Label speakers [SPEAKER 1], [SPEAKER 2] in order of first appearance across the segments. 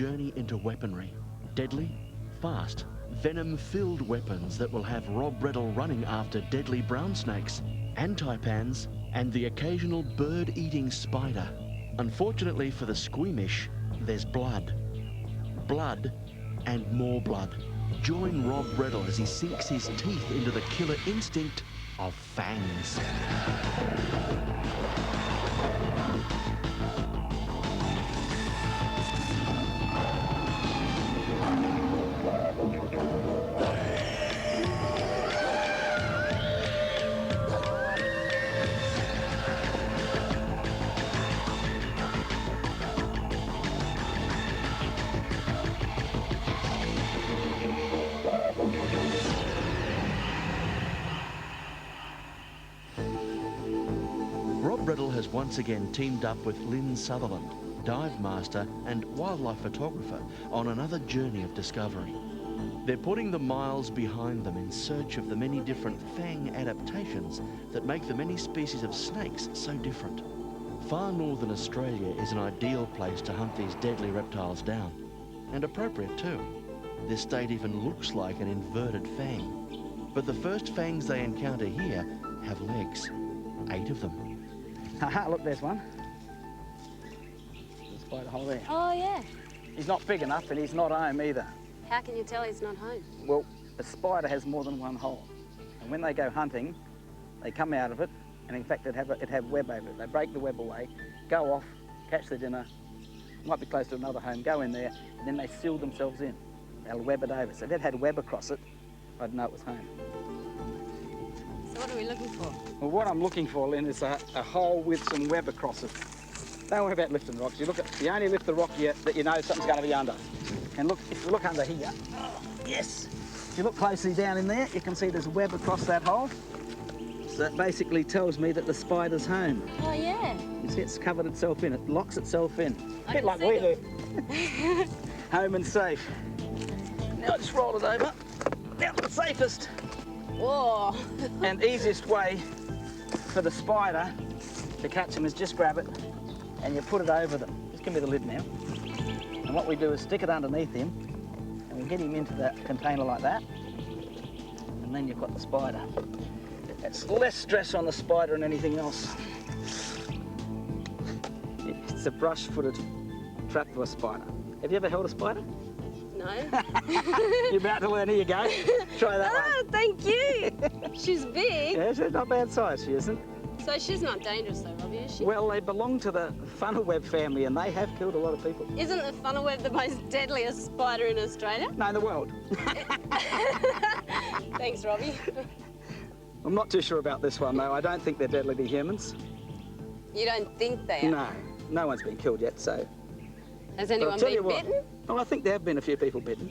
[SPEAKER 1] journey into weaponry. Deadly, fast, venom-filled weapons that will have Rob Reddle running after deadly brown snakes and taipans and the occasional bird-eating spider. Unfortunately for the squeamish, there's blood. Blood and more blood. Join Rob Reddle as he sinks his teeth into the killer instinct of fangs. Rob Reddle has once again teamed up with Lynn Sutherland, dive master and wildlife photographer, on another journey of discovery. They're putting the miles behind them in search of the many different fang adaptations that make the many species of snakes so different. Far northern Australia is an ideal place to hunt these deadly reptiles down, and appropriate too. This state even looks like an inverted fang. But the first fangs they encounter here have legs, 8 of them.
[SPEAKER 2] Haha, look, there's one. There's quite a hole there.
[SPEAKER 3] Oh, yeah.
[SPEAKER 2] He's not big enough and he's not home either.
[SPEAKER 3] How can you tell he's not home?
[SPEAKER 2] Well, a spider has more than one hole. And when they go hunting, they come out of it, and in fact, it'd have web over it. They break the web away, go off, catch their dinner, might be close to another home, go in there, and then they seal themselves in. They'll web it over. So if it had web across it, I'd know it was home.
[SPEAKER 3] So what are we looking for?
[SPEAKER 2] Well, what I'm looking for, Lynn, is a hole with some web across it. Don't worry about lifting rocks. You only lift the rock that you know something's going to be under. And look, if you look under here, yes. If you look closely down in there, you can see there's web across that hole. So that basically tells me that the spider's home.
[SPEAKER 3] Oh, yeah.
[SPEAKER 2] You see, it's covered itself in. It locks itself in. A bit like we do. Home and safe. Now just roll it over. Now the safest.
[SPEAKER 3] Whoa.
[SPEAKER 2] And easiest way for the spider to catch them is just grab it and you put it over them. Just give me the lid now. And what we do is stick it underneath him and we get him into that container like that. And then you've got the spider. It's less stress on the spider than anything else. It's a brush-footed trapdoor spider. Have you ever held a spider?
[SPEAKER 3] No.
[SPEAKER 2] You're about to learn. Here you go. Try that one.
[SPEAKER 3] Oh, thank you. She's big.
[SPEAKER 2] Yeah, she's not bad size, she isn't.
[SPEAKER 3] So she's not dangerous though, Robbie, is she?
[SPEAKER 2] Well, they belong to the funnelweb family and they have killed a lot of people.
[SPEAKER 3] Isn't the funnelweb the most deadliest spider in Australia?
[SPEAKER 2] No, in the world.
[SPEAKER 3] Thanks, Robbie.
[SPEAKER 2] I'm not too sure about this one, though. I don't think they're deadly to humans.
[SPEAKER 3] You don't think they are?
[SPEAKER 2] No, no one's been killed yet, so...
[SPEAKER 3] Has anyone been bitten?
[SPEAKER 2] Oh, I think there have been a few people bitten.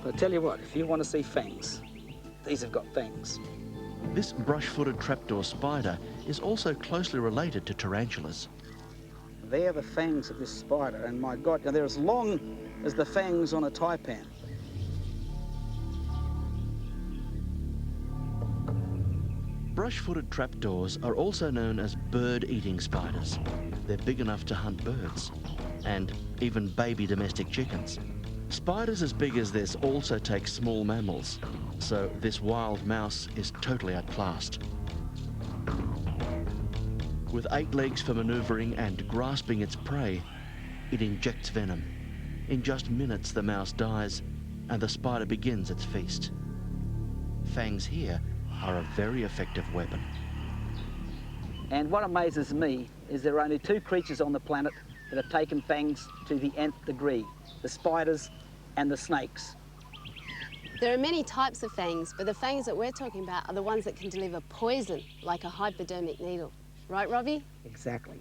[SPEAKER 2] But I tell you what, if you want to see fangs, these have got fangs.
[SPEAKER 1] This brush-footed trapdoor spider is also closely related to tarantulas.
[SPEAKER 2] They're the fangs of this spider, and my God, they're as long as the fangs on a taipan.
[SPEAKER 1] Brush-footed trapdoors are also known as bird-eating spiders. They're big enough to hunt birds, and even baby domestic chickens. Spiders as big as this also take small mammals, so this wild mouse is totally outclassed. With 8 legs for manoeuvring and grasping its prey, it injects venom. In just minutes, the mouse dies, and the spider begins its feast. Fangs here are a very effective weapon.
[SPEAKER 2] And what amazes me is there are only 2 creatures on the planet that have taken fangs to the nth degree, the spiders and the snakes.
[SPEAKER 3] There are many types of fangs, but the fangs that we're talking about are the ones that can deliver poison, like a hypodermic needle. Right, Robbie?
[SPEAKER 2] Exactly.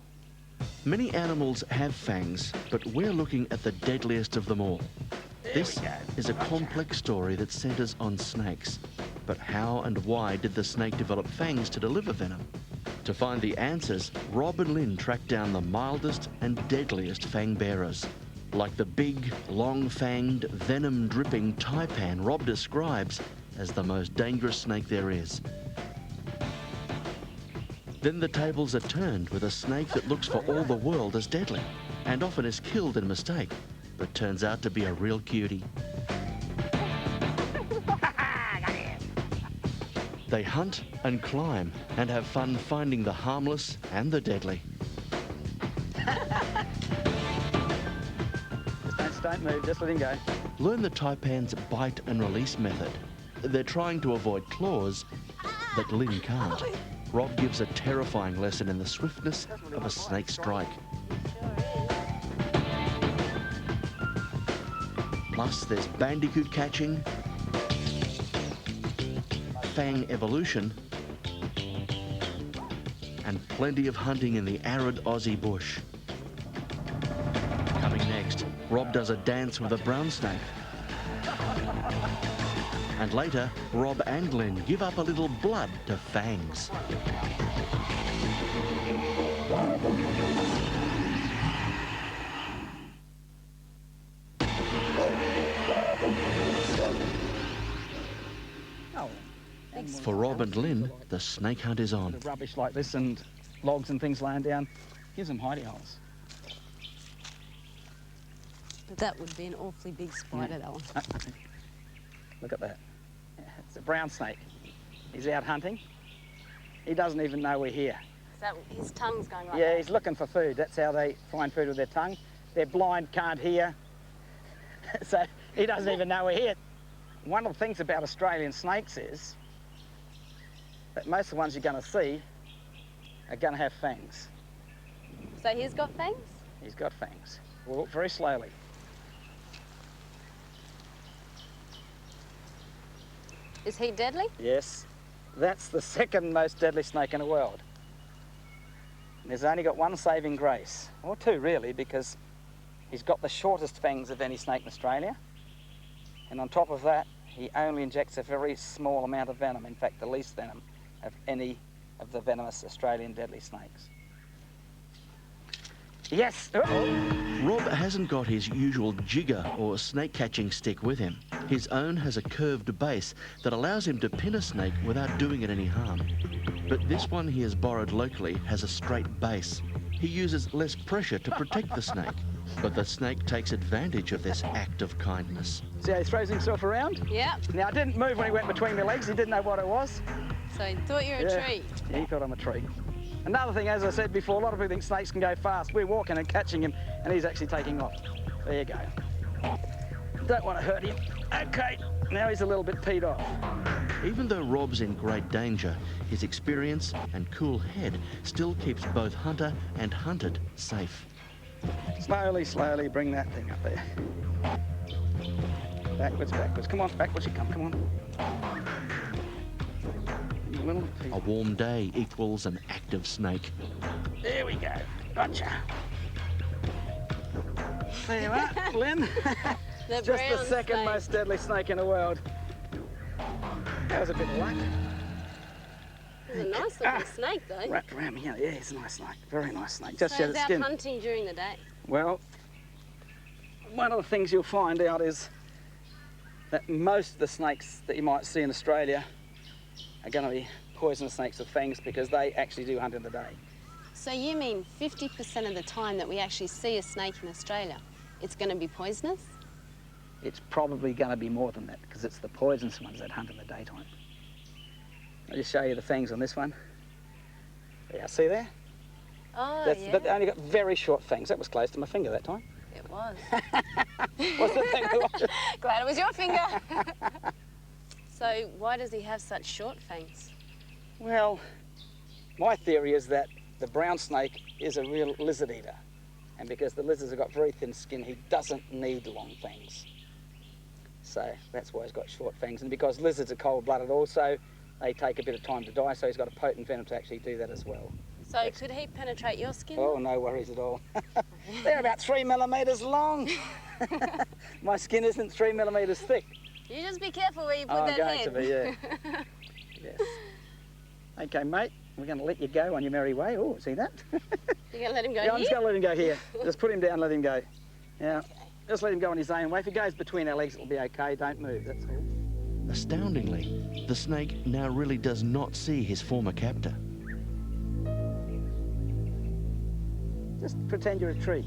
[SPEAKER 1] Many animals have fangs, but we're looking at the deadliest of them all. This is a complex story that centres on snakes. But how and why did the snake develop fangs to deliver venom? To find the answers, Rob and Lynn tracked down the mildest and deadliest fang bearers, like the big, long-fanged, venom-dripping taipan Rob describes as the most dangerous snake there is. Then the tables are turned with a snake that looks for all the world as deadly, and often is killed in mistake. but turns out to be a real cutie. They hunt and climb and have fun finding the harmless and the deadly.
[SPEAKER 2] Just don't move, just let him go.
[SPEAKER 1] Learn the taipan's bite and release method. They're trying to avoid claws, but Lynn can't. Rob gives a terrifying lesson in the swiftness of a snake strike. Plus, there's bandicoot catching, fang evolution, and plenty of hunting in the arid Aussie bush. Coming next, Rob does a dance with a brown snake. And later, Rob and Lynn give up a little blood to Fangs. For Rob and Lynn, the snake hunt is on.
[SPEAKER 2] Rubbish like this and logs and things laying down gives them hidey holes.
[SPEAKER 3] But that would be an awfully big spider, that one.
[SPEAKER 2] Look at that. Yeah, it's a brown snake. He's out hunting. He doesn't even know we're here.
[SPEAKER 3] Is that his tongue's going right
[SPEAKER 2] Yeah,
[SPEAKER 3] there?
[SPEAKER 2] he's looking for food. That's how they find food with their tongue. They're blind, can't hear. So he doesn't even know we're here. One of the things about Australian snakes is that most of the ones you're going to see are going to have fangs.
[SPEAKER 3] So he's got fangs?
[SPEAKER 2] He's got fangs. Walk very slowly.
[SPEAKER 3] Is he deadly?
[SPEAKER 2] Yes. That's the second most deadly snake in the world. And there's only got one saving grace, or two really, because he's got the shortest fangs of any snake in Australia. And on top of that, he only injects a very small amount of venom, in fact the least venom of any of the venomous Australian deadly snakes. Yes! Uh-oh.
[SPEAKER 1] Rob hasn't got his usual jigger or snake catching stick with him. His own has a curved base that allows him to pin a snake without doing it any harm. But this one he has borrowed locally has a straight base. He uses less pressure to protect the snake, but the snake takes advantage of this act of kindness.
[SPEAKER 2] See how he throws himself around?
[SPEAKER 3] Yep.
[SPEAKER 2] Now, I didn't move when he went between my legs. He didn't know what it was.
[SPEAKER 3] So he thought you were a tree.
[SPEAKER 2] Yeah, he thought I'm a tree. Another thing, as I said before, a lot of people think snakes can go fast. We're walking and catching him, and he's actually taking off. There you go. Don't want to hurt him. Okay, now he's a little bit peed off.
[SPEAKER 1] Even though Rob's in great danger, his experience and cool head still keeps both hunter and hunted safe.
[SPEAKER 2] Slowly, slowly bring that thing up there. Backwards, backwards. Come on, backwards you come on.
[SPEAKER 1] A warm day equals an active snake.
[SPEAKER 2] There we go. Gotcha. There you are, Lynn. Just the second
[SPEAKER 3] snake.
[SPEAKER 2] most deadly snake in the world. That was a bit of luck.
[SPEAKER 3] It's a nice looking snake, though.
[SPEAKER 2] Wrapped around me here. Yeah, it's a nice snake. Very nice snake. Just
[SPEAKER 3] So
[SPEAKER 2] shed
[SPEAKER 3] he's
[SPEAKER 2] its
[SPEAKER 3] out
[SPEAKER 2] skin.
[SPEAKER 3] hunting during the day.
[SPEAKER 2] Well, one of the things you'll find out is that most of the snakes that you might see in Australia are going to be poisonous snakes with fangs because they actually do hunt in the day.
[SPEAKER 3] So you mean 50% of the time that we actually see a snake in Australia, it's going to be poisonous?
[SPEAKER 2] It's probably going to be more than that because it's the poisonous ones that hunt in the daytime. I'll just show you the fangs on this one. Yeah, see there?
[SPEAKER 3] Oh,
[SPEAKER 2] That's,
[SPEAKER 3] yeah.
[SPEAKER 2] but they only got very short fangs. That was close to my finger that time.
[SPEAKER 3] It was.
[SPEAKER 2] What's the thing?
[SPEAKER 3] Glad it was your finger. So why does he have such short fangs?
[SPEAKER 2] Well, my theory is that the brown snake is a real lizard eater. And because the lizards have got very thin skin, he doesn't need long fangs. So that's why he's got short fangs. And because lizards are cold-blooded also, they take a bit of time to die, so he's got a potent venom to actually do that as well.
[SPEAKER 3] So could he penetrate your skin?
[SPEAKER 2] Oh, no worries at all. They're about 3 millimetres long. My skin isn't 3 millimetres thick.
[SPEAKER 3] You just be careful where you put
[SPEAKER 2] I'm
[SPEAKER 3] that
[SPEAKER 2] going
[SPEAKER 3] head.
[SPEAKER 2] to be, yeah. Yes. Okay, mate, we're going to let you go on your merry way. Oh, see that?
[SPEAKER 3] You're going to let him go
[SPEAKER 2] Yeah, I'm
[SPEAKER 3] here?
[SPEAKER 2] just going to let him go here. Just put him down and let him go. Yeah, just let him go on his own way. If he goes between our legs, it'll be okay. Don't move, that's all.
[SPEAKER 1] Astoundingly, the snake now really does not see his former captor.
[SPEAKER 2] Just pretend you're a tree.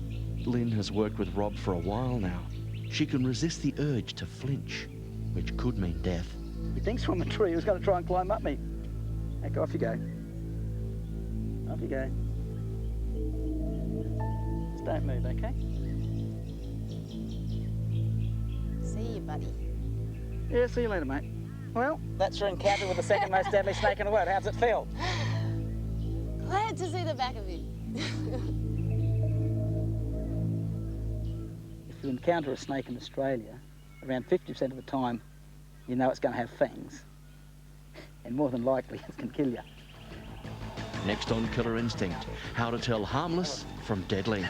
[SPEAKER 1] Lynn has worked with Rob for a while now, she can resist the urge to flinch, which could mean death.
[SPEAKER 2] He thinks from a tree he was going to try and climb up me. Okay, off you go. Off you go. Just don't move, okay?
[SPEAKER 3] See you, buddy.
[SPEAKER 2] Yeah, see you later, mate. Well, that's your encounter with the second most deadly snake in the world. How's it feel?
[SPEAKER 3] Glad to see the back of you.
[SPEAKER 2] If you encounter a snake in Australia, around 50% of the time, you know it's going to have fangs. And more than likely, it's going to kill you.
[SPEAKER 1] Next on Killer Instinct, how to tell harmless from deadly.